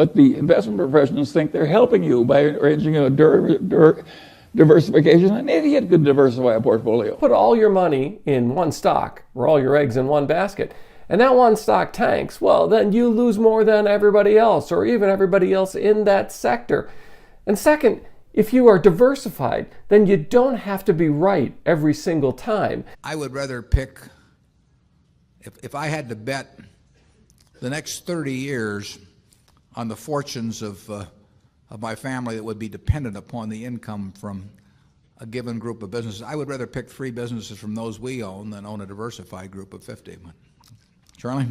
But the investment professionals think they're helping you by arranging a diversification. An idiot could diversify a portfolio. Put all your money in one stock, or all your eggs in one basket, and that one stock tanks, well, then you lose more than everybody else, or even everybody else in that sector. And second, if you are diversified, then you don't have to be right every single time. I would rather pick, if I had to bet the next 30 years on the fortunes of my family that would be dependent upon the income from a given group of businesses, I would rather pick 3 businesses from those we own than own a diversified group of 50. Charlie?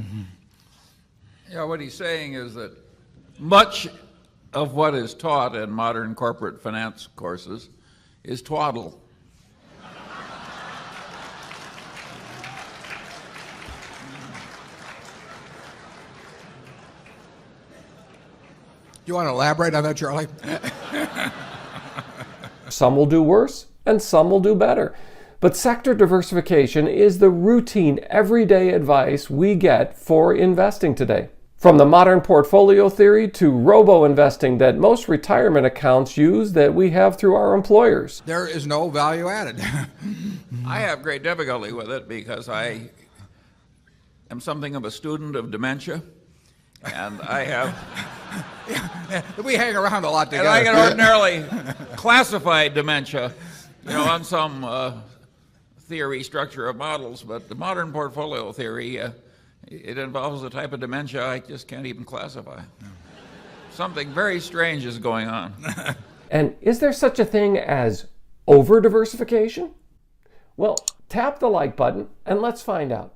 Yeah, what he's saying is that much of what is taught in modern corporate finance courses is twaddle. You want to elaborate on that, Charlie? Some will do worse and some will do better. But sector diversification is the routine, everyday advice we get for investing today. From the modern portfolio theory to robo-investing that most retirement accounts use that we have through our employers. There is no value added. I have great difficulty with it because I am something of a student of dementia, and I have... We hang around a lot together. And I can ordinarily classify dementia, on some theory structure of models, but the modern portfolio theory, it involves a type of dementia I just can't even classify. Something very strange is going on. And is there such a thing as over-diversification? Well, tap the like button and let's find out.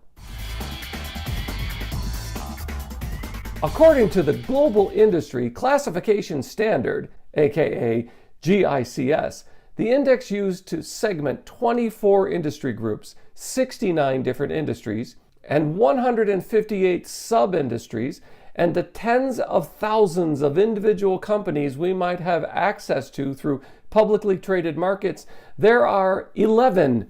According to the Global Industry Classification Standard, aka GICS, the index used to segment 24 industry groups, 69 different industries, and 158 sub-industries, and the tens of thousands of individual companies we might have access to through publicly traded markets, there are 11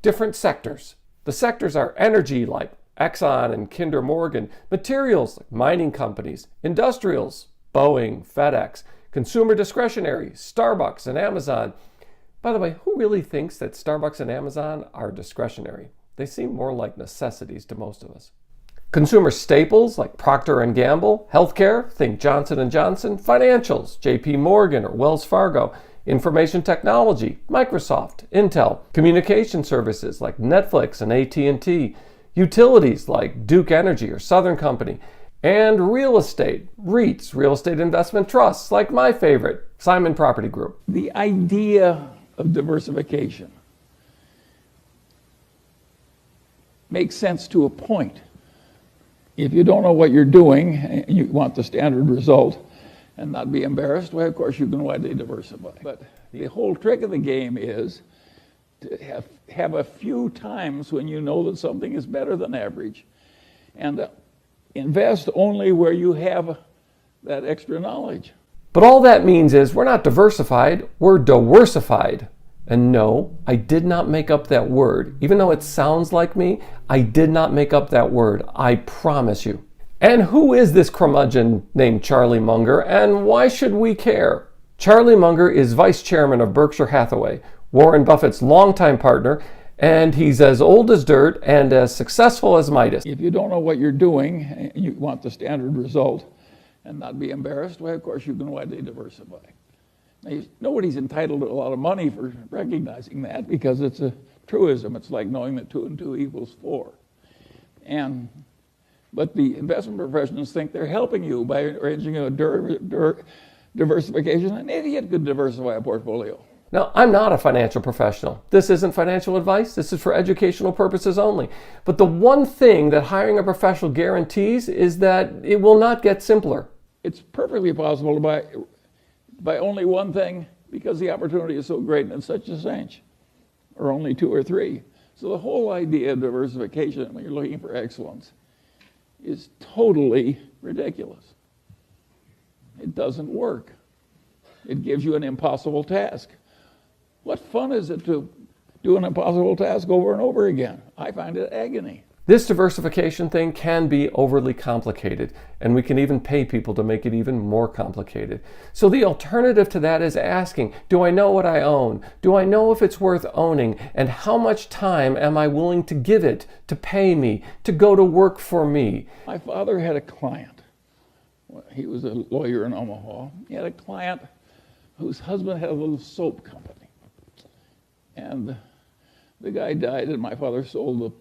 different sectors. The sectors are energy, like Exxon and Kinder Morgan, materials like mining companies, industrials, Boeing, FedEx, consumer discretionary, Starbucks and Amazon. By the way, who really thinks that Starbucks and Amazon are discretionary? They seem more like necessities to most of us. Consumer staples like Procter & Gamble, healthcare, think Johnson & Johnson, financials, JP Morgan or Wells Fargo, information technology, Microsoft, Intel, communication services like Netflix and AT&T, utilities like Duke Energy or Southern Company, and real estate, REITs, real estate investment trusts, like my favorite, Simon Property Group. The idea of diversification makes sense to a point. If you don't know what you're doing and you want the standard result and not be embarrassed, well, of course you can widely diversify. But the whole trick of the game is to have a few times when you know that something is better than average, and invest only where you have that extra knowledge. But all that means is we're not diversified, we're diversified. And no, I did not make up that word. Even though it sounds like me, I did not make up that word, I promise you. And who is this curmudgeon named Charlie Munger, and why should we care? Charlie Munger is vice chairman of Berkshire Hathaway, Warren Buffett's longtime partner, and he's as old as dirt and as successful as Midas. If you don't know what you're doing and you want the standard result and not be embarrassed, well, of course you can widely diversify. Now, nobody's entitled to a lot of money for recognizing that because it's a truism. It's like knowing that 2 and 2 equals 4. But the investment professionals think they're helping you by arranging a diversification. An idiot could diversify a portfolio. Now, I'm not a financial professional. This isn't financial advice. This is for educational purposes only. But the one thing that hiring a professional guarantees is that it will not get simpler. It's perfectly possible to buy only one thing because the opportunity is so great and it's such a cinch, or only 2 or 3. So the whole idea of diversification when you're looking for excellence is totally ridiculous. It doesn't work. It gives you an impossible task. What fun is it to do an impossible task over and over again? I find it agony. This diversification thing can be overly complicated, and we can even pay people to make it even more complicated. So the alternative to that is asking, do I know what I own? Do I know if it's worth owning? And how much time am I willing to give it to pay me, to go to work for me? My father had a client. He was a lawyer in Omaha. He had a client whose husband had a little soap company. And the guy died, and my father sold the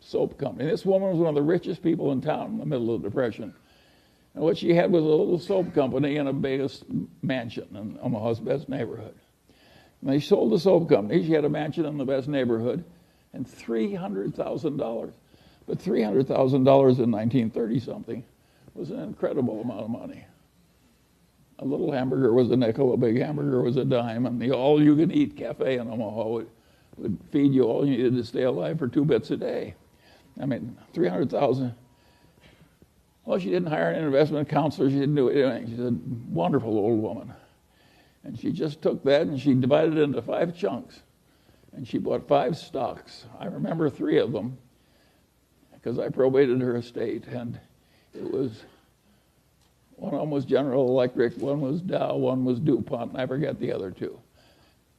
soap company. This woman was one of the richest people in town in the middle of the Depression. And what she had was a little soap company in a big mansion in Omaha's best neighborhood. And they sold the soap company. She had a mansion in the best neighborhood and $300,000. But $300,000 in 1930-something was an incredible amount of money. A little hamburger was a nickel, a big hamburger was a dime, and the all-you-can-eat cafe in Omaha would feed you all you needed to stay alive for 2 bits a day. I mean, $300,000. Well, she didn't hire an investment counselor. She didn't do anything. She's a wonderful old woman. And she just took that and she divided it into 5 chunks. And she bought 5 stocks. I remember 3 of them because I probated her estate. And it was, one of them was General Electric, one was Dow, one was DuPont, and I forget the other 2.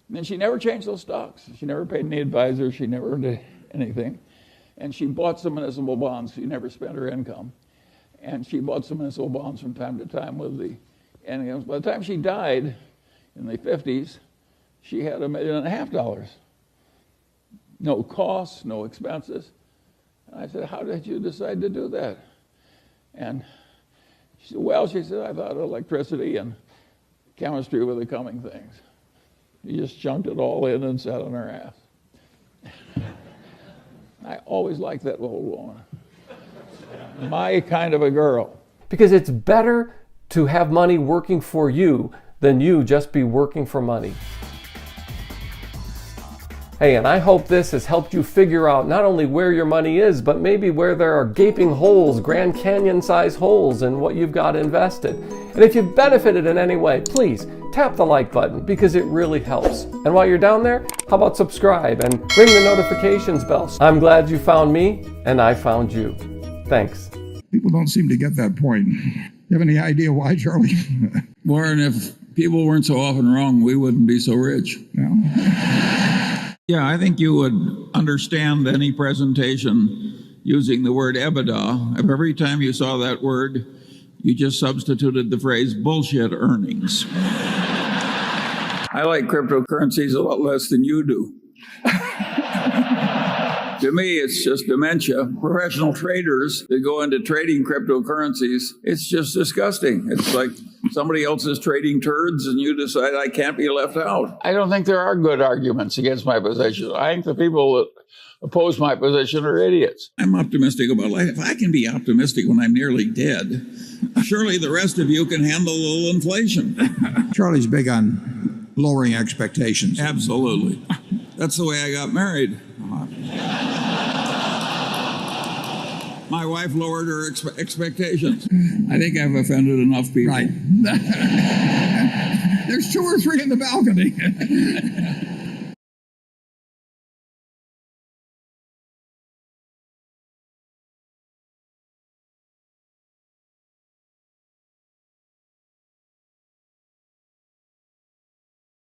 And then she never changed those stocks. She never paid any advisor. She never did anything. And she bought some municipal bonds. She never spent her income. And she bought some municipal bonds from time to time with the incomes. By the time she died in the 50s, she had $1.5 million. No costs, no expenses. And I said, how did you decide to do that? And she said, well, she said, I thought electricity and chemistry were the coming things. You just chunked it all in and sat on her ass. I always liked that old woman. My kind of a girl. Because it's better to have money working for you than you just be working for money. Hey, and I hope this has helped you figure out not only where your money is, but maybe where there are gaping holes, Grand Canyon-sized holes in what you've got invested. And if you've benefited in any way, please tap the like button because it really helps. And while you're down there, how about subscribe and ring the notifications bell? I'm glad you found me and I found you. Thanks. People don't seem to get that point. You have any idea why, Charlie? Warren, if people weren't so often wrong, we wouldn't be so rich. No? Yeah, I think you would understand any presentation using the word EBITDA if every time you saw that word, you just substituted the phrase bullshit earnings. I like cryptocurrencies a lot less than you do. To me, it's just dementia. Professional traders that go into trading cryptocurrencies, it's just disgusting. It's like somebody else is trading turds and you decide I can't be left out. I don't think there are good arguments against my position. I think the people that oppose my position are idiots. I'm optimistic about life. If I can be optimistic when I'm nearly dead, surely the rest of you can handle a little inflation. Charlie's big on lowering expectations. Absolutely. That's the way I got married. My wife lowered her expectations. I think I've offended enough people. Right. There's 2 or 3 in the balcony.